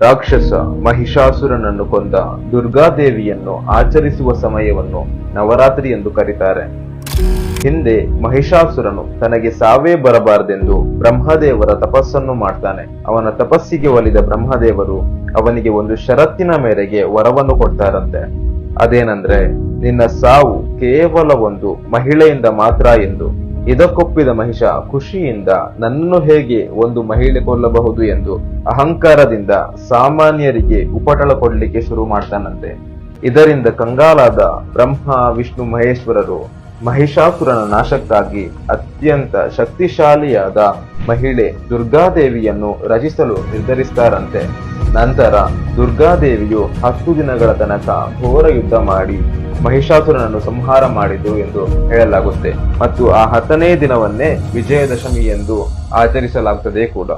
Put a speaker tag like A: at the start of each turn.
A: ರಾಕ್ಷಸ ಮಹಿಷಾಸುರನನ್ನು ಕೊಂದ ದುರ್ಗಾದೇವಿಯನ್ನು ಆಚರಿಸುವ ಸಮಯವನ್ನು ನವರಾತ್ರಿ ಎಂದು ಕರೀತಾರೆ. ಹಿಂದೆ ಮಹಿಷಾಸುರನು ತನಗೆ ಸಾವೇ ಬರಬಾರದೆಂದು ಬ್ರಹ್ಮದೇವರ ತಪಸ್ಸನ್ನು ಮಾಡ್ತಾನೆ. ಅವನ ತಪಸ್ಸಿಗೆ ಒಲಿದ ಬ್ರಹ್ಮದೇವರು ಅವನಿಗೆ ಒಂದು ಷರತ್ತಿನ ಮೇರೆಗೆ ವರವನ್ನು ಕೊಡ್ತಾರಂತೆ. ಅದೇನಂದ್ರೆ, ನಿನ್ನ ಸಾವು ಕೇವಲ ಒಂದು ಮಹಿಳೆಯಿಂದ ಮಾತ್ರ ಎಂದು. ಇದಕ್ಕೊಪ್ಪಿದ ಮಹಿಷ ಖುಷಿಯಿಂದ ನನ್ನನ್ನು ಹೇಗೆ ಒಂದು ಮಹಿಳೆ ಕೊಲ್ಲಬಹುದು ಎಂದು ಅಹಂಕಾರದಿಂದ ಸಾಮಾನ್ಯರಿಗೆ ಉಪಟಳ ಕೊಡ್ಲಿಕ್ಕೆ ಶುರು ಮಾಡ್ತಾನಂತೆ. ಇದರಿಂದ ಕಂಗಾಲಾದ ಬ್ರಹ್ಮ ವಿಷ್ಣು ಮಹೇಶ್ವರರು ಮಹಿಷಾಸುರನ ನಾಶಕ್ಕಾಗಿ ಅತ್ಯಂತ ಶಕ್ತಿಶಾಲಿಯಾದ ಮಹಿಳೆ ದುರ್ಗಾದೇವಿಯನ್ನು ರಚಿಸಲು ನಿರ್ಧರಿಸ್ತಾರಂತೆ. ನಂತರ ದುರ್ಗಾದೇವಿಯು 10 ದಿನಗಳ ತನಕ ಘೋರ ಯುದ್ಧ ಮಾಡಿ ಮಹಿಷಾಸುರನನ್ನು ಸಂಹಾರ ಮಾಡಿದ್ರು ಎಂದು ಹೇಳಲಾಗುತ್ತೆ. ಮತ್ತು ಆ 10ನೇ ದಿನವನ್ನೇ ವಿಜಯದಶಮಿ ಎಂದು ಆಚರಿಸಲಾಗುತ್ತದೆ ಕೂಡ.